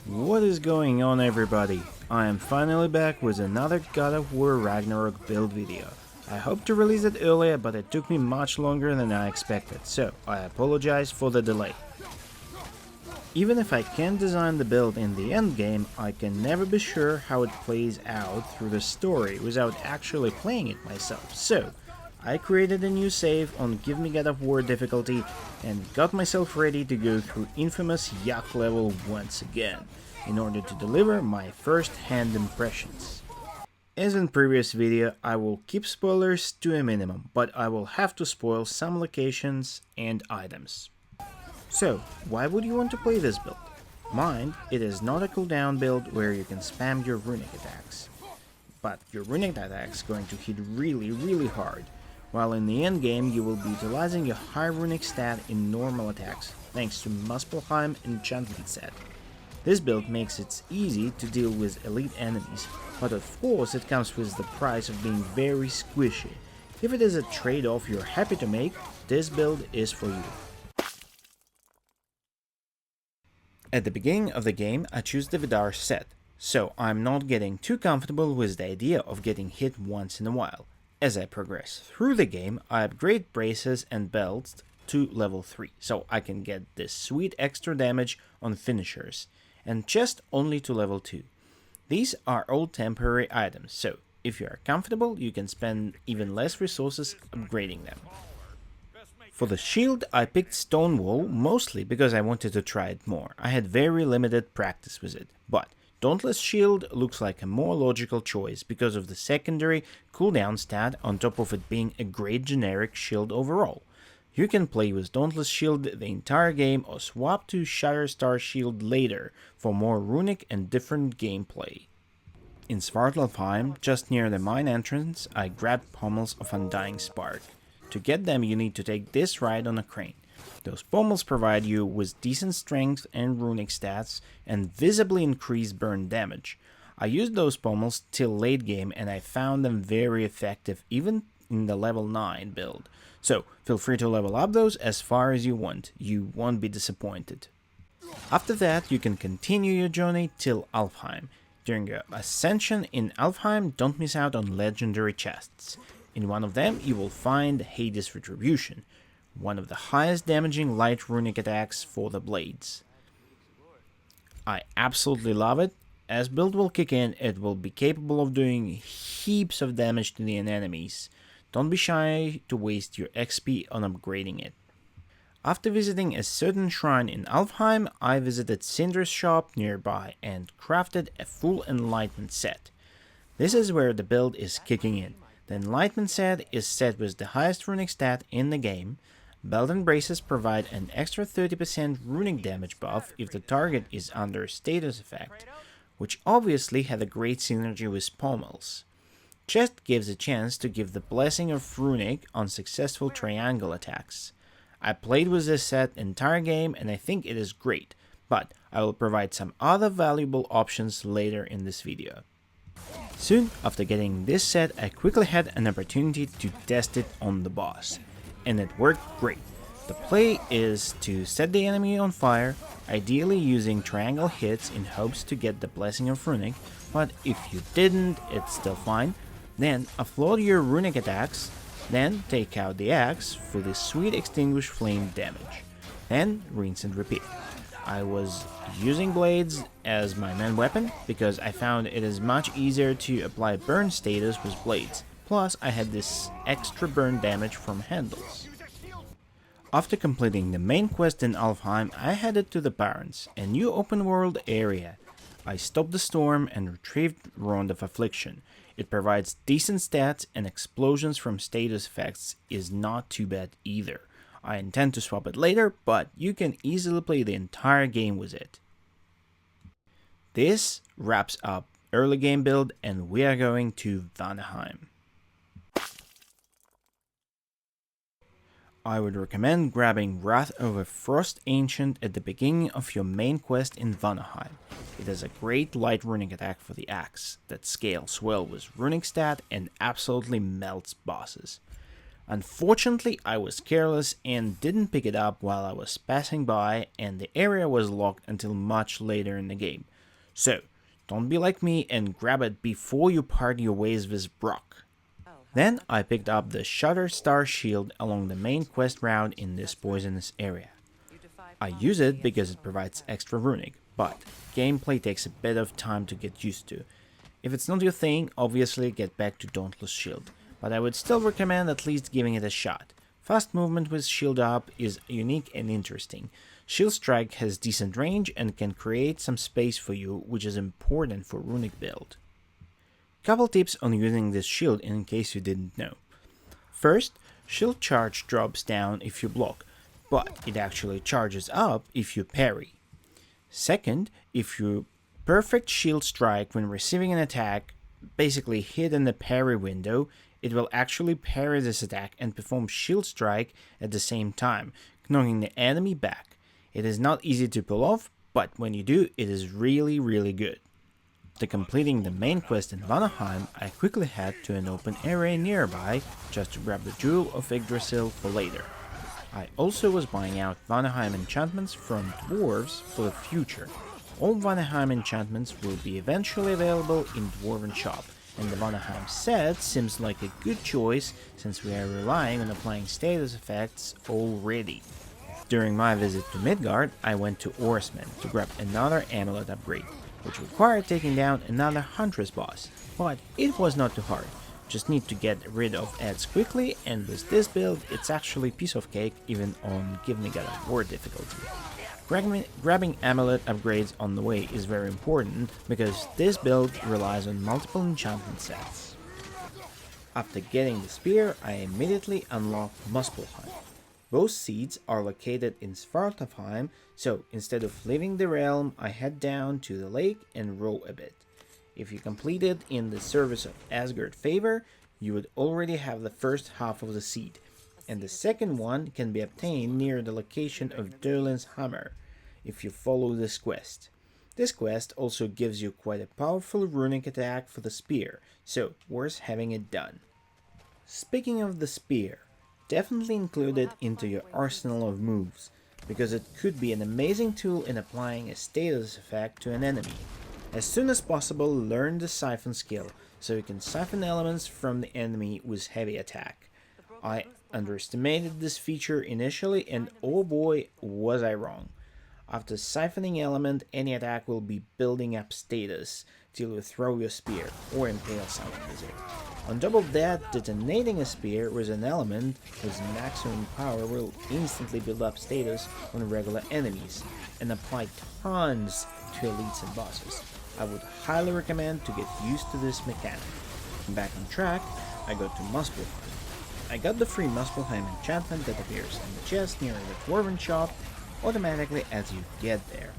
What is going on, everybody? I am finally back with another God of War Ragnarok build video. I hoped to release it earlier, but it took me much longer than I expected, so I apologize for the delay. Even if I can design the build in the endgame, I can never be sure how it plays out through the story without actually playing it myself, so I created a new save on GMGoW War Difficulty and got myself ready to go through infamous Yuck level once again, in order to deliver my first-hand impressions. As in previous video, I will keep spoilers to a minimum, but I will have to spoil some locations and items. So, why would you want to play this build? Mind, it is not a cooldown build where you can spam your Runic attacks, but your Runic attacks going to hit really hard, while in the endgame you will be utilizing your high Runic stat in normal attacks, thanks to Muspelheim enchantment set. This build makes it easy to deal with elite enemies, but of course it comes with the price of being very squishy. If it is a trade-off you're happy to make, this build is for you. At the beginning of the game I choose the Vidar set, so I'm not getting too comfortable with the idea of getting hit once in a while. As I progress through the game, I upgrade braces and belts to level 3, so I can get this sweet extra damage on finishers, and chest only to level 2. These are all temporary items, so if you are comfortable, you can spend even less resources upgrading them. For the shield, I picked Stonewall mostly because I wanted to try it more. I had very limited practice with it, but Dauntless Shield looks like a more logical choice because of the secondary cooldown stat on top of it being a great generic shield overall. You can play with Dauntless Shield the entire game or swap to Shirestar Shield later for more runic and different gameplay. In Svartalfheim, just near the mine entrance, I grabbed Pommels of Undying Spark. To get them you need to take this ride on a crane. Those pommels provide you with decent strength and runic stats and visibly increased burn damage. I used those pommels till late game and I found them very effective even in the level 9 build. So feel free to level up those as far as you want, you won't be disappointed. After that you can continue your journey till Alfheim. During your ascension in Alfheim, don't miss out on legendary chests. In one of them you will find Hades Retribution, one of the highest damaging light runic attacks for the blades. I absolutely love it. As build will kick in, it will be capable of doing heaps of damage to the enemies. Don't be shy to waste your XP on upgrading it. After visiting a certain shrine in Alfheim, I visited Syndra's shop nearby and crafted a full enlightenment set. This is where the build is kicking in. The enlightenment set is set with the highest runic stat in the game. Belt and braces provide an extra 30% runic damage buff if the target is under status effect, which obviously had a great synergy with pommels. Chest gives a chance to give the blessing of runic on successful triangle attacks. I played with this set entire game and I think it is great, but I will provide some other valuable options later in this video. Soon after getting this set, I quickly had an opportunity to test it on the boss, and it worked great. The play is to set the enemy on fire, ideally using triangle hits in hopes to get the blessing of runic, but if you didn't, it's still fine. Then offload your runic attacks, then take out the axe for the sweet extinguish flame damage, then rinse and repeat. I was using blades as my main weapon because I found it is much easier to apply burn status with blades, plus I had this extra burn damage from handles. After completing the main quest in Alfheim, I headed to the Barrens, a new open world area. I stopped the storm and retrieved Rond of Affliction. It provides decent stats and explosions from status effects is not too bad either. I intend to swap it later, but you can easily play the entire game with it. This wraps up early game build and we are going to Vanaheim. I would recommend grabbing Wrath of a Frost Ancient at the beginning of your main quest in Vanaheim. It is a great light runic attack for the axe that scales well with runic stat and absolutely melts bosses. Unfortunately, I was careless and didn't pick it up while I was passing by, and the area was locked until much later in the game. So, don't be like me and grab it before you part your ways with Brock. Then I picked up the Shutter Star Shield along the main quest route in this poisonous area. I use it because it provides extra runic, but gameplay takes a bit of time to get used to. If it's not your thing, obviously get back to Dauntless Shield, but I would still recommend at least giving it a shot. Fast movement with shield up is unique and interesting. Shield Strike has decent range and can create some space for you, which is important for runic build. Couple tips on using this shield in case you didn't know. First, shield charge drops down if you block, but it actually charges up if you parry. Second, if you perfect shield strike when receiving an attack, basically hit in the parry window, it will actually parry this attack and perform shield strike at the same time, knocking the enemy back. It is not easy to pull off, but when you do, it is really good. After completing the main quest in Vanaheim, I quickly head to an open area nearby just to grab the Jewel of Yggdrasil for later. I also was buying out Vanaheim enchantments from dwarves for the future. All Vanaheim enchantments will be eventually available in Dwarven Shop, and the Vanaheim set seems like a good choice since we are relying on applying status effects already. During my visit to Midgard, I went to Oarsman to grab another amulet upgrade, which required taking down another Huntress boss, but it was not too hard. Just need to get rid of ads quickly, and with this build, it's actually piece of cake even on GMGoW Difficulty. Grabbing amulet upgrades on the way is very important because this build relies on multiple enchantment sets. After getting the spear, I immediately unlocked Muspelheim. Both seeds are located in Svartalfheim, so instead of leaving the realm, I head down to the lake and row a bit. If you complete it in the service of Asgard Favor, you would already have the first half of the seed, and the second one can be obtained near the location of Dolin's Hammer, if you follow this quest. This quest also gives you quite a powerful runic attack for the spear, so worth having it done. Speaking of the spear, definitely include it into your arsenal of moves, because it could be an amazing tool in applying a status effect to an enemy. As soon as possible, learn the siphon skill, so you can siphon elements from the enemy with heavy attack. I underestimated this feature initially, and oh boy, was I wrong. After siphoning element, any attack will be building up status till you throw your spear or impale someone with it. On top of that, detonating a spear with an element with maximum power will instantly build up status on regular enemies and apply tons to elites and bosses. I would highly recommend to get used to this mechanic. Back on track, I go to Muspelheim. I got the free Muspelheim enchantment that appears in the chest near the Dwarven Shop automatically as you get there.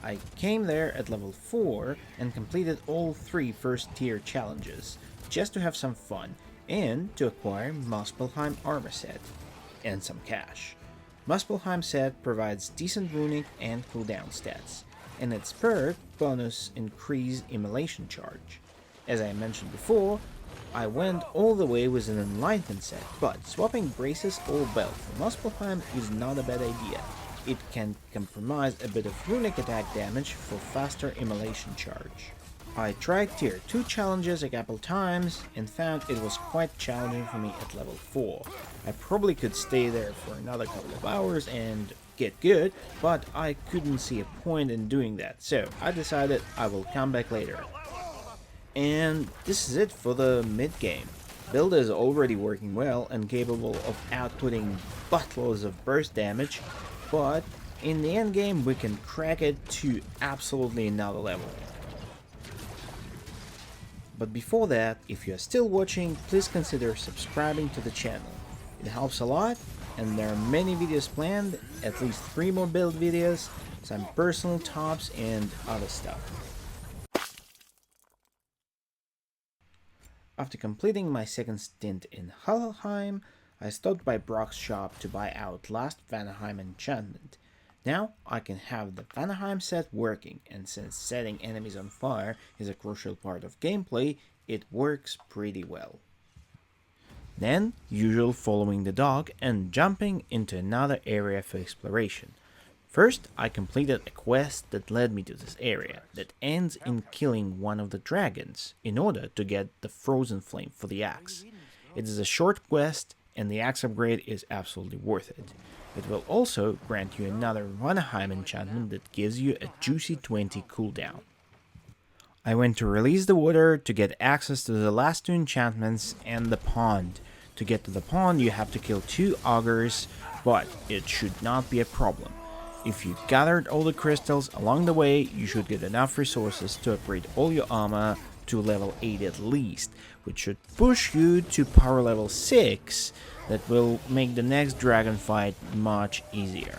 I came there at level 4 and completed all 3 first tier challenges, just to have some fun and to acquire Muspelheim armor set and some cash. Muspelheim set provides decent runic and cooldown stats, and its perk bonus increase immolation charge. As I mentioned before, I went all the way with an enlightenment set, but swapping braces or belt for Muspelheim is not a bad idea. It can compromise a bit of runic attack damage for faster immolation charge. I tried tier 2 challenges a couple times and found it was quite challenging for me at level 4. I probably could stay there for another couple of hours and get good, but I couldn't see a point in doing that, so I decided I will come back later. And this is it for the mid-game. Build is already working well and capable of outputting buttloads of burst damage, but in the endgame we can crack it to absolutely another level. But before that, if you are still watching, please consider subscribing to the channel. It helps a lot, and there are many videos planned, at least 3 more build videos, some personal tops and other stuff. After completing my second stint in Helheim, I stopped by Brock's shop to buy out last Vanaheim enchantment. Now I can have the Vanaheim set working, and since setting enemies on fire is a crucial part of gameplay, it works pretty well. Then, usual following the dog and jumping into another area for exploration. First, I completed a quest that led me to this area, that ends in killing one of the dragons, in order to get the frozen flame for the axe. It is a short quest, and the axe upgrade is absolutely worth it. It will also grant you another Vanaheim enchantment that gives you a juicy 20 cooldown. I went to release the water to get access to the last two enchantments and the pond. To get to the pond you have to kill 2 augurs, but it should not be a problem. If you gathered all the crystals along the way, you should get enough resources to upgrade all your armor to level 8 at least, which should push you to power level 6, that will make the next dragon fight much easier.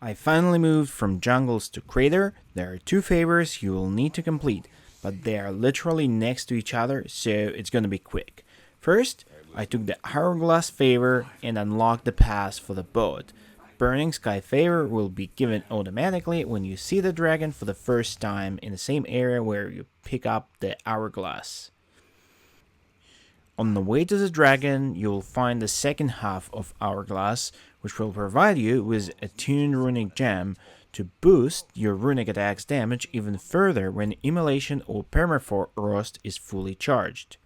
I finally moved from jungles to crater. There are 2 favors you will need to complete, but they are literally next to each other, so it's gonna be quick. First, I took the hourglass favor and unlocked the pass for the boat. Burning Sky favor will be given automatically when you see the dragon for the first time in the same area where you pick up the hourglass. On the way to the dragon, you will find the second half of hourglass, which will provide you with a tuned runic gem to boost your runic attack's damage even further when immolation or permafrost is fully charged.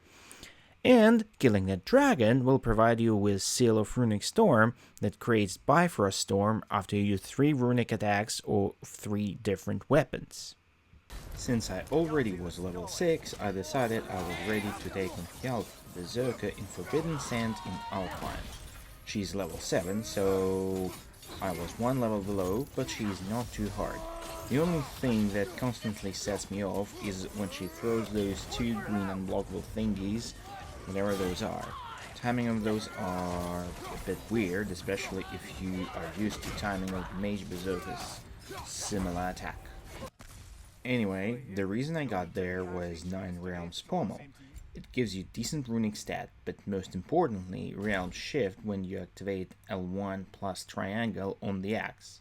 And killing that dragon will provide you with Seal of Runic Storm that creates Bifrost Storm after you use 3 runic attacks or 3 different weapons. Since I already was level 6, I decided I was ready to take on Hjalt, Berserker in Forbidden Sands in Outline. She's level 7, so I was 1 level below, but she's not too hard. The only thing that constantly sets me off is when she throws those 2 green unblockable thingies, whatever those are. Timing of those are a bit weird, especially if you are used to timing of Mage Berserker's similar attack. Anyway, the reason I got there was 9 Realms Pommel. It gives you decent runic stat, but most importantly, Realm Shift when you activate L1 plus Triangle on the axe.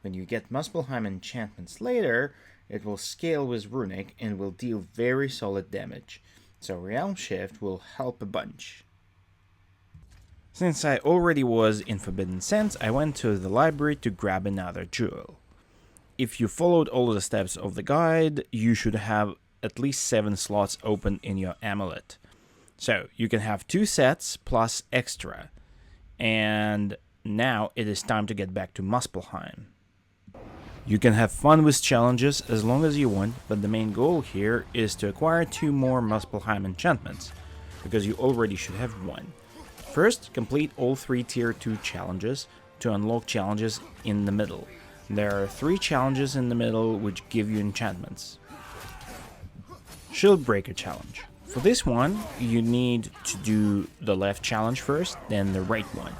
When you get Muspelheim enchantments later, it will scale with runic and will deal very solid damage. So Realm Shift will help a bunch. Since I already was in Forbidden Sands, I went to the library to grab another jewel. If you followed all the steps of the guide, you should have at least 7 slots open in your amulet. So you can have 2 sets plus extra. And now it is time to get back to Muspelheim. You can have fun with challenges as long as you want, but the main goal here is to acquire 2 more Muspelheim enchantments, because you already should have 1. First, complete all 3 tier 2 challenges to unlock challenges in the middle. There are 3 challenges in the middle which give you enchantments. Shield Breaker challenge. For this one, you need to do the left challenge first, then the right one.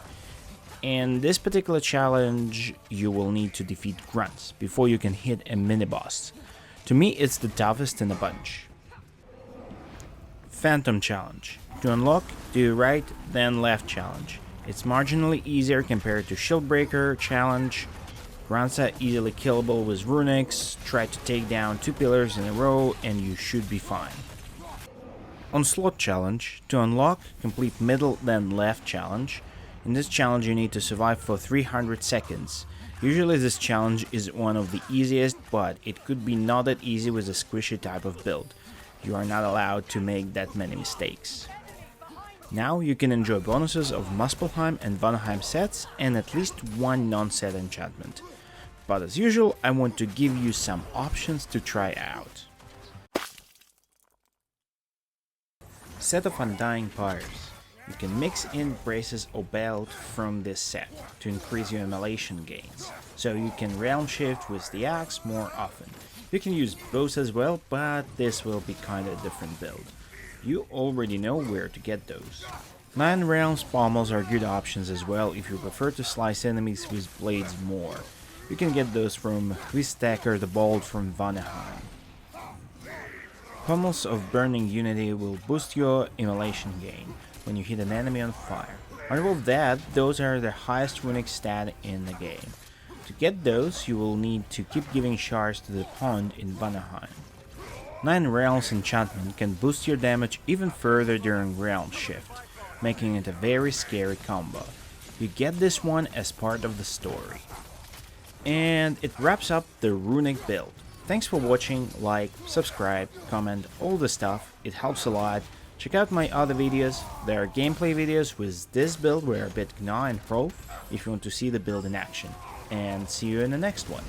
In this particular challenge, you will need to defeat grunts before you can hit a mini-boss. To me, it's the toughest in the bunch. Phantom challenge. To unlock, do right, then left challenge. It's marginally easier compared to Shieldbreaker challenge. Grunts are easily killable with runics. Try to take down 2 pillars in a row and you should be fine. Onslaught challenge. To unlock, complete middle, then left challenge. In this challenge you need to survive for 300 seconds. Usually this challenge is one of the easiest, but it could be not that easy with a squishy type of build. You are not allowed to make that many mistakes. Now you can enjoy bonuses of Muspelheim and Vanaheim sets and at least 1 non-set enchantment. But as usual, I want to give you some options to try out. Set of Undying Pyres. You can mix in braces or belt from this set to increase your immolation gains, so you can realm shift with the axe more often. You can use bows as well, but this will be kinda different build. You already know where to get those. 9 realms pommels are good options as well if you prefer to slice enemies with blades more. You can get those from Hvistacker the Bold from Vanaheim. Pommels of Burning Unity will boost your immolation gain when you hit an enemy on fire. On top of that, those are the highest runic stat in the game. To get those, you will need to keep giving shards to the pond in Vanaheim. 9 Realms enchantment can boost your damage even further during Realm Shift. making it a very scary combo. You get this one as part of the story. And it wraps up the Runic build. Thanks for watching, like, subscribe, comment, all the stuff, it helps a lot. Check out my other videos, there are gameplay videos with this build where a bit GNA and Pro if you want to see the build in action. And see you in the next one.